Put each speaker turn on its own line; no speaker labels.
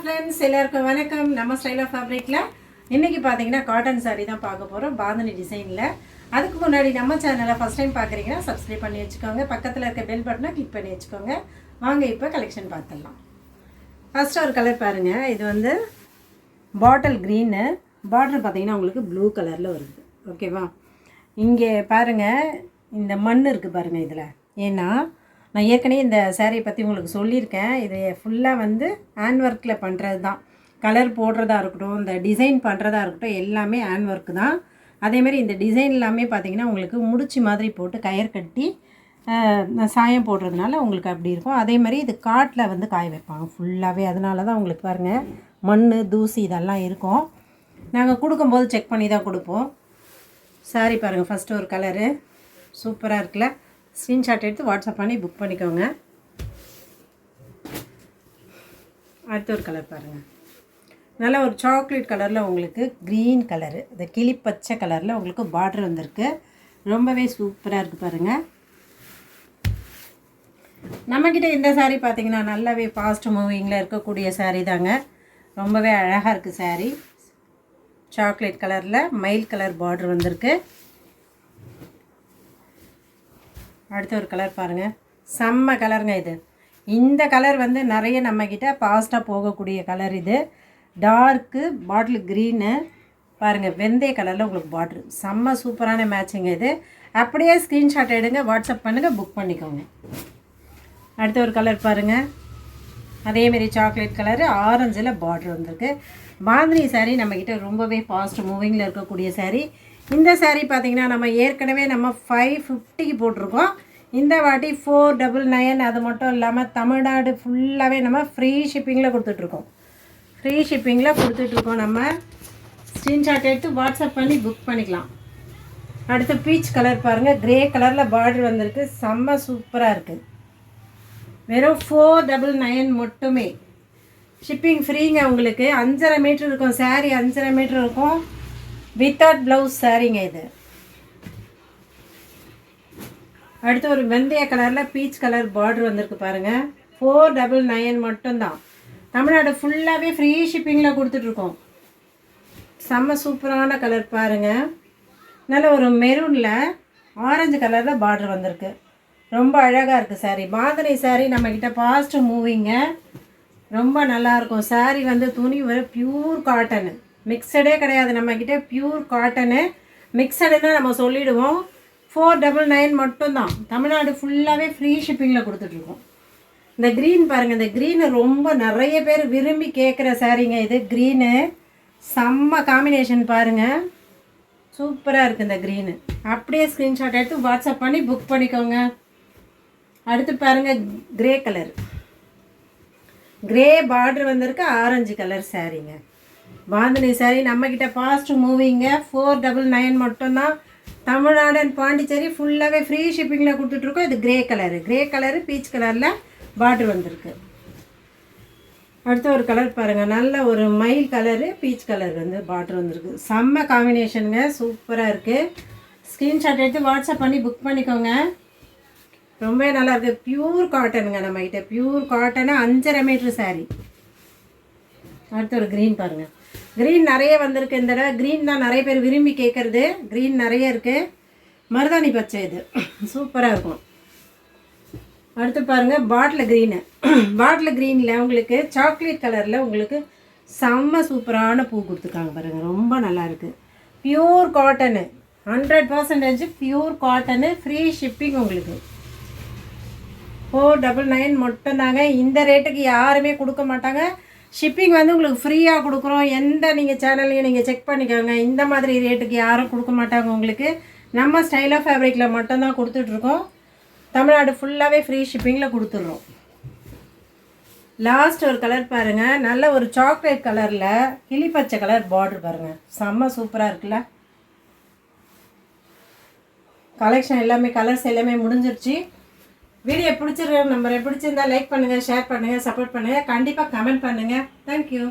Friends, எல்லாருக்கும் வணக்கம். நம்ம ஸ்டைல் ஆஃப் ஃபேப்ரிக்கில் இன்றைக்கி பார்த்தீங்கன்னா காட்டன் சாரீ தான் பார்க்க போகிறோம், பாந்தினி டிசைனில். அதுக்கு முன்னாடி நம்ம சேனலை ஃபஸ்ட் டைம் பார்க்குறீங்கன்னா சப்ஸ்கிரைப் பண்ணி வச்சுக்கோங்க, பக்கத்தில் இருக்க பெல் பட்டனை கிளிக் பண்ணி வச்சுக்கோங்க. வாங்க இப்போ கலெக்ஷன் பார்த்துடலாம். ஃபஸ்ட்டு ஒரு கலர் பாருங்கள், இது வந்து பாட்டில் க்ரீனு. பார்டர் பார்த்தீங்கன்னா உங்களுக்கு ப்ளூ கலரில் வருது. ஓகேவா? இங்கே பாருங்கள், இந்த மண் இருக்குது பாருங்கள் இதில். ஏன்னா நான் ஏற்கனவே இந்த சேரீயை பற்றி உங்களுக்கு சொல்லியிருக்கேன். இது ஃபுல்லாக வந்து ஹேண்ட் ஒர்க்கில் பண்ணுறது தான். கலர் போடுறதா இருக்கட்டும், இந்த டிசைன் பண்ணுறதா இருக்கட்டும், எல்லாமே ஹேண்ட் ஒர்க்கு தான். அதேமாதிரி இந்த டிசைன் எல்லாமே பார்த்திங்கன்னா உங்களுக்கு முடிச்சு மாதிரி போட்டு கயர் கட்டி சாயம் போடுறதுனால உங்களுக்கு அப்படி இருக்கும். அதேமாதிரி இது காட்டில் வந்து காய வைப்பாங்க ஃபுல்லாகவே. அதனால தான் உங்களுக்கு பாருங்கள் மண் தூசி இதெல்லாம் இருக்கும். நாங்கள் கொடுக்கும்போது செக் பண்ணி தான் கொடுப்போம். சாரி பாருங்கள், ஃபஸ்ட்டு ஒரு கலரு சூப்பராக இருக்குல்ல. ஸ்க்ரீன்ஷாட் எடுத்து வாட்ஸ்அப் பண்ணி புக் பண்ணிக்கோங்க. அடுத்த ஒரு கலர் பாருங்கள், நல்ல ஒரு சாக்லேட் கலரில் உங்களுக்கு க்ரீன் கலரு, இந்த கிளி பச்சை கலரில் உங்களுக்கு பார்டர் வந்திருக்கு. ரொம்பவே சூப்பராக இருக்குது பாருங்கள். நம்மக்கிட்ட இந்த சாரீ பார்த்திங்கன்னா நல்லாவே ஃபாஸ்ட் மூவிங்கில் இருக்கக்கூடிய சாரீ தாங்க. ரொம்பவே அழகாக இருக்குது சாரீ. சாக்லேட் கலரில் மயில் கலர் பார்டர் வந்திருக்கு. அடுத்த ஒரு கலர் பாருங்கள், செம்ம கலருங்க இது. இந்த கலர் வந்து நிறைய நம்மக்கிட்ட ஃபாஸ்ட்டாக போகக்கூடிய கலர். இது டார்க்கு பாட்டில் க்ரீனு பாருங்கள், வெந்தய கலரில் உங்களுக்கு பார்டர். செம்ம சூப்பரான மேட்சிங்க இது. அப்படியே ஸ்க்ரீன்ஷாட் எடுங்க, வாட்ஸ்அப் பண்ணுங்கள், புக் பண்ணிக்கோங்க. அடுத்த ஒரு கலர் பாருங்கள், அதேமாரி சாக்லேட் கலரு ஆரஞ்சில் பார்டர் வந்திருக்கு. பாந்தினி சாரீ நம்மக்கிட்ட ரொம்பவே ஃபாஸ்ட் மூவிங்கில் இருக்கக்கூடிய சாரீ. இந்த சாரீ பார்த்திங்கன்னா நம்ம ஏற்கனவே நம்ம 550க்கு போட்டிருக்கோம். இந்த வாட்டி 499. அது மட்டும் இல்லாமல் தமிழ்நாடு ஃபுல்லாகவே நம்ம ஃப்ரீ ஷிப்பிங்கில் கொடுத்துட்ருக்கோம். ஃப்ரீ ஷிப்பிங்கில் கொடுத்துட்ருக்கோம். நம்ம ஸ்க்ரீன்ஷாட் எடுத்து வாட்ஸ்அப் பண்ணி புக் பண்ணிக்கலாம். அடுத்து பீச் கலர் பாருங்கள், க்ரே கலரில் பார்டர் வந்திருக்கு. செம்ம சூப்பராக இருக்குது. வெறும் 499 மட்டுமே. ஷிப்பிங் ஃப்ரீங்க உங்களுக்கு. 5.5 மீட்ரு இருக்கும் சாரீ, 5.5 மீட்ரு இருக்கும். வித்தவுட் ப்ளவுஸ் சாரீங்க இது. அடுத்து ஒரு வெந்தய கலரில் பீச் கலர் பார்டர் வந்திருக்கு பாருங்கள். 499 மட்டும்தான். தமிழ்நாடு ஃபுல்லாகவே ஃப்ரீ ஷிப்பிங்கில் கொடுத்துட்ருக்கோம். செம்ம சூப்பரான கலர் பாருங்கள். நல்ல ஒரு மெரூனில் ஆரஞ்சு கலரில் பார்டர் வந்திருக்கு. ரொம்ப அழகாக இருக்குது சாரீ. பாந்தினி சாரீ நம்மக்கிட்ட ஃபாஸ்ட்டு மூவிங்க, ரொம்ப நல்லாயிருக்கும். சாரீ வந்து துணி ஒரு பியூர் காட்டனு, மிக்சடே கிடையாது நம்மக்கிட்ட. பியூர் காட்டனு, மிக்சடுன்னு நம்ம சொல்லிவிடுவோம். 499 மட்டும்தான். தமிழ்நாடு ஃபுல்லாகவே ஃப்ரீ ஷிப்பிங்கில் கொடுத்துட்ருக்கோம். இந்த க்ரீன் பாருங்கள், இந்த க்ரீனு ரொம்ப நிறைய பேர் விரும்பி கேட்குற சாரீங்க இது. க்ரீனு செம்ம காம்பினேஷன் பாருங்கள், சூப்பராக இருக்குது இந்த க்ரீனு. அப்படியே ஸ்க்ரீன்ஷாட் எடுத்து வாட்ஸ்அப் பண்ணி புக் பண்ணிக்கோங்க. அடுத்து பாருங்கள் க்ரே கலர், க்ரே பார்டர் வந்திருக்கு, ஆரஞ்சு கலர் சாரீங்க. பாந்தினி சாரீ நம்மக்கிட்ட ஃபாஸ்ட் மூவிங்க. 499 மட்டும்தான். தமிழ்நாடு அண்ட் பாண்டிச்சேரி ஃபுல்லாகவே ஃப்ரீ ஷிப்பிங்கில் கொடுத்துட்ருக்கோம். இது grey colour, grey colour peach கலரில் பார்டர் வந்திருக்கு. அடுத்த ஒரு கலர் பாருங்கள், நல்ல ஒரு மயில் கலரு பீச் கலர் வந்து பார்டர் வந்திருக்கு. செம்ம காம்பினேஷனுங்க, சூப்பராக இருக்குது. ஸ்க்ரீன்ஷாட் எடுத்து வாட்ஸ்அப் பண்ணி புக் பண்ணிக்கோங்க. ரொம்ப நல்லாயிருக்கு. பியூர் காட்டனுங்க நம்மக்கிட்ட, பியூர் காட்டனு. 5.5 மீட்ரு சாரீ. அடுத்து ஒரு க்ரீன் பாருங்கள், க்ரீன் நிறைய வந்திருக்கு இந்த தடவை. க்ரீன் தான் நிறைய பேர் விரும்பி கேட்குறது. க்ரீன் நிறைய இருக்குது. மருதாணி பச்சை இது சூப்பராக இருக்கும். அடுத்து பாருங்கள் பாட்டில் க்ரீனு. பாட்டில் க்ரீனில் உங்களுக்கு சாக்லேட் கலரில் உங்களுக்கு செம்ம சூப்பரான பூ கொடுத்துருக்காங்க பாருங்கள். ரொம்ப நல்லாயிருக்கு. Pure cotton, 100% pure cotton. Free shipping உங்களுக்கு. 499 மட்டும்தாங்க. இந்த ரேட்டுக்கு யாருமே கொடுக்க மாட்டாங்க. ஷிப்பிங் வந்து உங்களுக்கு ஃப்ரீயாக கொடுக்குறோம். எந்த நீங்கள் சேனல்லையும் நீங்கள் செக் பண்ணிக்கோங்க. இந்த மாதிரி ரேட்டுக்கு யாரும் கொடுக்க மாட்டாங்க உங்களுக்கு. நம்ம ஸ்டைல் ஆஃப் ஃபேப்ரிக்கில் மட்டும்தான் கொடுத்துட்ருக்கோம். தமிழ்நாடு ஃபுல்லாகவே ஃப்ரீ ஷிப்பிங்கில் கொடுத்துட்றோம். லாஸ்ட் ஒரு கலர் பாருங்கள், நல்ல ஒரு சாக்லேட் கலரில் கிளி பச்சை கலர் பார்டர் பாருங்கள். செம்ம சூப்பராக இருக்குல்ல. கலெக்ஷன் எல்லாமே, கலர்ஸ் எல்லாமே முடிஞ்சிருச்சு. வீடியோ பிடிச்சிருக்க நம்பரை பிடிச்சிருந்தா லைக் பண்ணுங்கள், ஷேர் பண்ணுங்கள், சப்போர்ட் பண்ணுங்கள். கண்டிப்பாக கமெண்ட் பண்ணுங்கள். தேங்க்யூ.